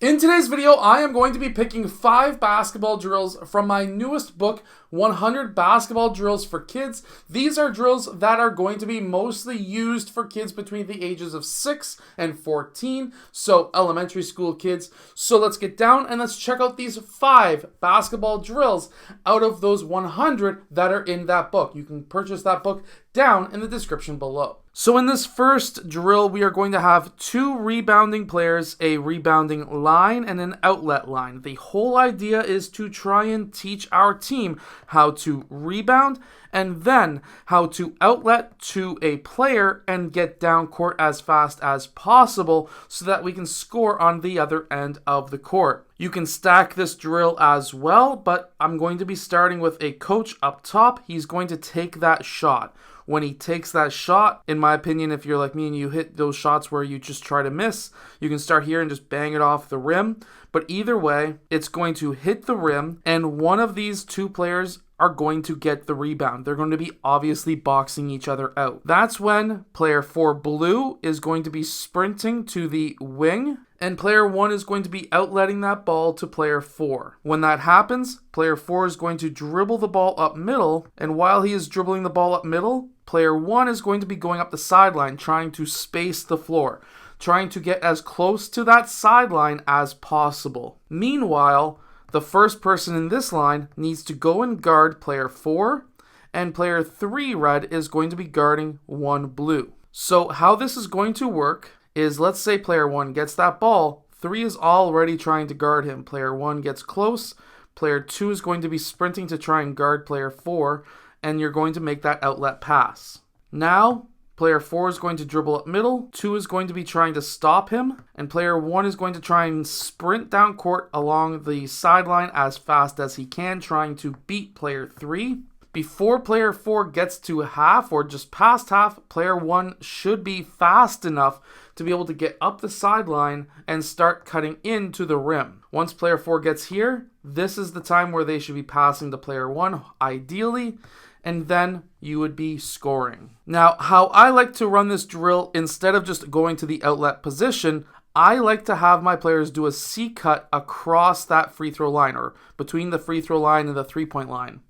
In today's video, I am going to be picking 5 basketball drills from my newest book, 100 Basketball Drills for Kids. These are drills that are going to be mostly used for kids between the ages of 6 and 14, so elementary school kids. So let's get down and let's check out these 5 basketball drills out of those 100 that are in that book. You can purchase that book down in the description below. So in this first drill, we are going to have 2 rebounding players, a rebounding line and an outlet line. The whole idea is to try and teach our team how to rebound and then how to outlet to a player and get down court as fast as possible so that we can score on the other end of the court. You can stack this drill as well, but I'm going to be starting with a coach up top. He's going to take that shot. When he takes that shot, in my opinion, if you're like me and you hit those shots where you just try to miss, you can start here and just bang it off the rim. But either way, it's going to hit the rim, and one of these 2 players are going to get the rebound. They're going to be obviously boxing each other out. That's when player 4 blue is going to be sprinting to the wing, and player 1 is going to be outletting that ball to player 4. When that happens, player 4 is going to dribble the ball up middle, and while he is dribbling the ball up middle, player 1 is going to be going up the sideline trying to space the floor, trying to get as close to that sideline as possible. Meanwhile, the first person in this line needs to go and guard player 4, and player 3 red is going to be guarding 1 blue. So how this is going to work is, let's say player 1 gets that ball, 3 is already trying to guard him. Player 1 gets close, player 2 is going to be sprinting to try and guard player 4, and you're going to make that outlet pass. Now, player 4 is going to dribble up middle, 2 is going to be trying to stop him, and player 1 is going to try and sprint down court along the sideline as fast as he can, trying to beat player 3. Before player 4 gets to half or just past half, player 1 should be fast enough to be able to get up the sideline and start cutting into the rim. Once player 4 gets here, this is the time where they should be passing to player 1, ideally, and then you would be scoring. Now, how I like to run this drill, instead of just going to the outlet position, I like to have my players do a C cut across that free throw line, or between the free throw line and the 3-point line.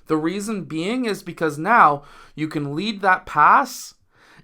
The reason being is because now you can lead that pass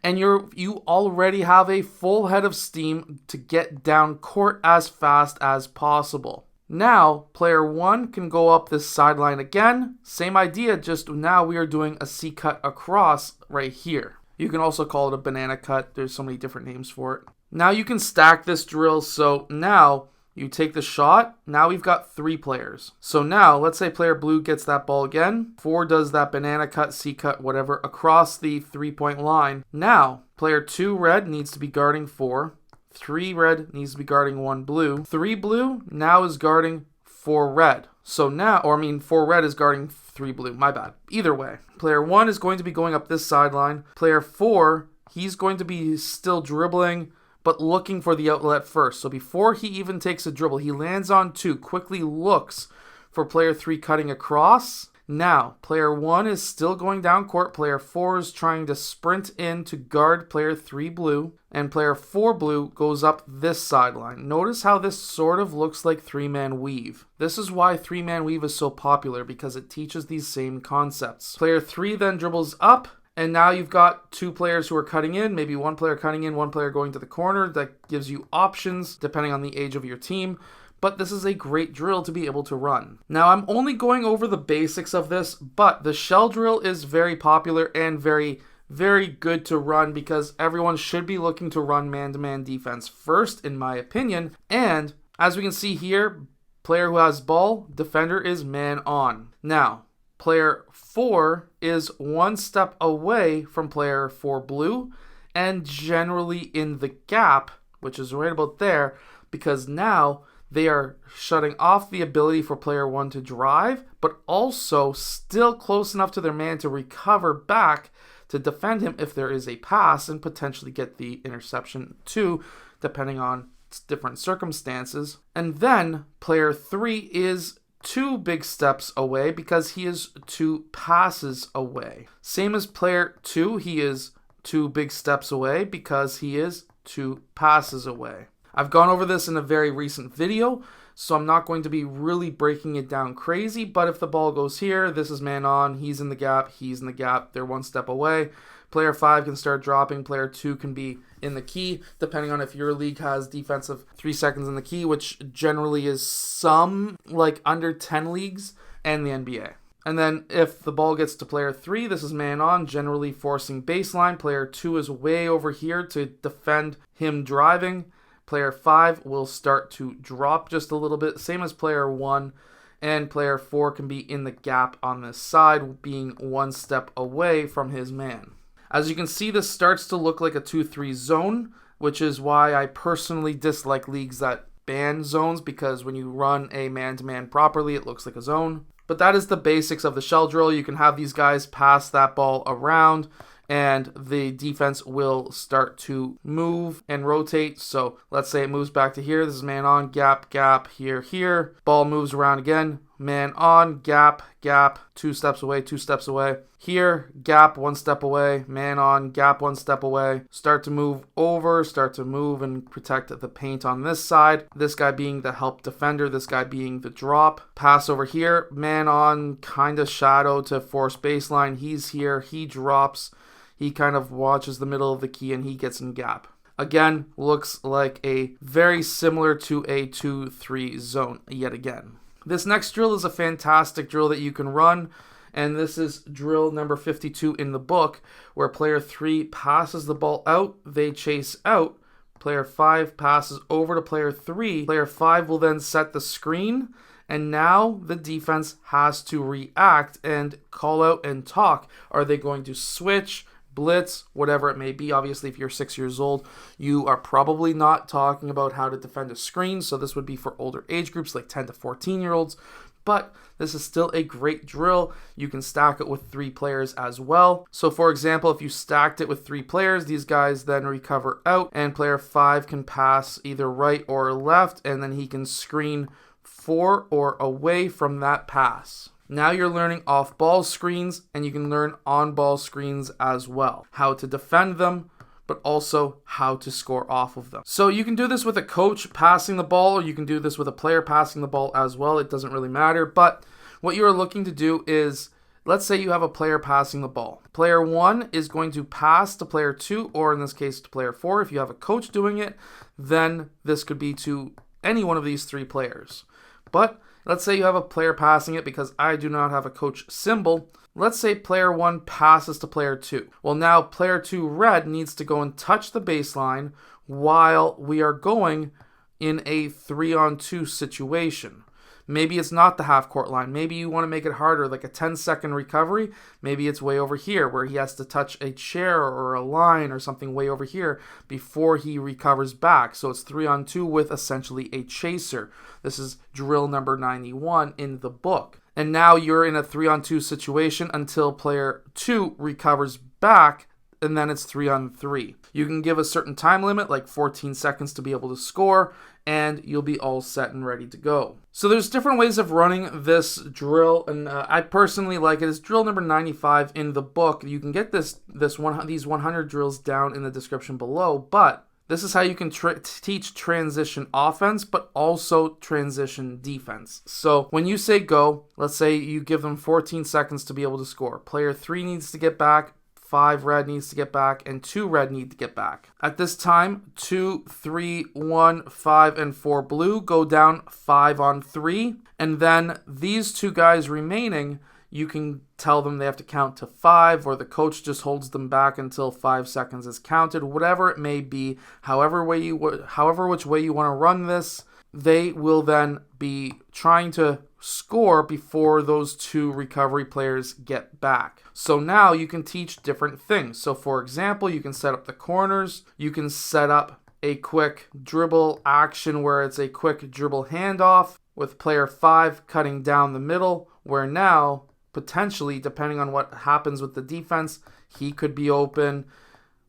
and you already have a full head of steam to get down court as fast as possible. Now, player 1 can go up this sideline again. Same idea, just now we are doing a C cut across right here. You can also call it a banana cut. There's so many different names for it. Now you can stack this drill. So now you take the shot. Now we've got 3 players. So now, let's say player blue gets that ball again. 4 does that banana cut, C cut, whatever, across the 3-point line. Now, player 2 red needs to be guarding 4. 3 red needs to be guarding 1 blue. 3 blue now is guarding 4 red. So now, 4 red is guarding 3 blue. My bad. Either way, player 1 is going to be going up this sideline. Player 4, he's going to be still dribbling, but looking for the outlet first. So before he even takes a dribble, he lands on 2, quickly looks for player 3 cutting across. Now, player 1 is still going down court. Player 4 is trying to sprint in to guard player 3 blue. And player 4 blue goes up this sideline. Notice how this sort of looks like 3-man weave. This is why 3-man weave is so popular, because it teaches these same concepts. Player 3 then dribbles up. And now you've got 2 players who are cutting in, maybe 1 player cutting in, 1 player going to the corner. That gives you options depending on the age of your team. But this is a great drill to be able to run. Now, I'm only going over the basics of this, but the shell drill is very popular and very, very good to run because everyone should be looking to run man-to-man defense first, in my opinion. And as we can see here, player who has ball, defender is man on. Now, player 4 is 1 step away from player 4 blue and generally in the gap, which is right about there, because now they are shutting off the ability for player 1 to drive, but also still close enough to their man to recover back to defend him if there is a pass and potentially get the interception too, depending on different circumstances. And then player 3 is 2 big steps away because he is 2 passes away. Same as player 2, he is 2 big steps away because he is 2 passes away. I've gone over this in a very recent video, so I'm not going to be really breaking it down crazy, but if the ball goes here, this is man on, he's in the gap, they're one step away. Player 5 can start dropping, player 2 can be in the key, depending on if your league has defensive 3 seconds in the key, which generally is some like under 10 leagues and the NBA. And then if the ball gets to player 3, this is man on, generally forcing baseline. Player 2 is way over here to defend him driving. Player 5 will start to drop just a little bit, same as player 1. And player 4 can be in the gap on this side, being one step away from his man. As you can see, this starts to look like a 2-3 zone, which is why I personally dislike leagues that ban zones, because when you run a man-to-man properly, it looks like a zone. But that is the basics of the shell drill. You can have these guys pass that ball around, and the defense will start to move and rotate. So let's say it moves back to here. This is man on, gap, gap, here, here. Ball moves around again. Man on, gap, gap, 2 steps away, 2 steps away. Here, gap, 1 step away. Man on, gap, 1 step away. Start to move over, start to move and protect the paint on this side. This guy being the help defender, this guy being the drop. Pass over here, man on, kind of shadow to force baseline. He's here, he drops. He kind of watches the middle of the key and he gets in gap. Again, looks like a very similar to a 2-3 zone yet again. This next drill is a fantastic drill that you can run, and this is drill number 52 in the book, where player 3 passes the ball out, they chase out, player 5 passes over to player 3, player 5 will then set the screen, and now the defense has to react and call out and talk. Are they going to switch, blitz, whatever it may be? Obviously, if you're 6 years old, you are probably not talking about how to defend a screen, so this would be for older age groups like 10 to 14-year-olds, but this is still a great drill. You can stack it with 3 players as well. So for example, if you stacked it with 3 players, these guys then recover out, and player 5 can pass either right or left, and then he can screen for or away from that pass. Now you're learning off-ball screens, and you can learn on-ball screens as well. How to defend them, but also how to score off of them. So you can do this with a coach passing the ball, or you can do this with a player passing the ball as well. It doesn't really matter, but what you are looking to do is, let's say you have a player passing the ball. Player 1 is going to pass to player 2, or in this case to player 4. If you have a coach doing it, then this could be to any one of these 3 players. But let's say you have a player passing it, because I do not have a coach symbol. Let's say player 1 passes to player 2. Well, now player 2 red needs to go and touch the baseline while we are going in a 3-on-2 situation. Maybe it's not the half-court line. Maybe you want to make it harder, like a 10-second recovery. Maybe it's way over here where he has to touch a chair or a line or something way over here before he recovers back. So it's 3-on-2 with essentially a chaser. This is drill number 91 in the book. And now you're in a 3-on-2 situation until player 2 recovers back, and then it's 3-on-3. You can give a certain time limit, like 14 seconds to be able to score, and you'll be all set and ready to go. So there's different ways of running this drill, and I personally like it. It's drill number 95 in the book. You can get these 100 drills down in the description below, but this is how you can teach transition offense, but also transition defense. So when you say go, let's say you give them 14 seconds to be able to score. Player 3 needs to get back, 5 red needs to get back, and 2 red need to get back. At this time, 2, 3, 1, 5, and 4 blue go down 5-on-3. And then these 2 guys remaining, you can tell them they have to count to 5, or the coach just holds them back until 5 seconds is counted. Whatever it may be, however which way you want to run this, they will then be trying to score before those 2 recovery players get back. So now you can teach different things. So for example, you can set up the corners. You can set up a quick dribble action where it's a quick dribble handoff with player 5 cutting down the middle, where now potentially, depending on what happens with the defense, he could be open.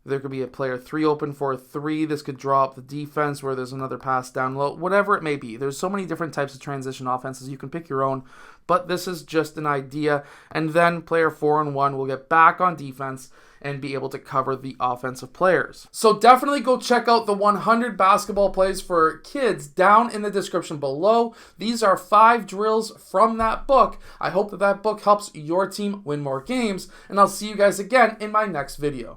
There could be a player 3 open for 3. This could draw up the defense where there's another pass down low. Whatever it may be. There's so many different types of transition offenses. You can pick your own. But this is just an idea. And then player 4 and 1 will get back on defense and be able to cover the offensive players. So definitely go check out the 100 basketball plays for kids down in the description below. These are 5 drills from that book. I hope that book helps your team win more games, and I'll see you guys again in my next video.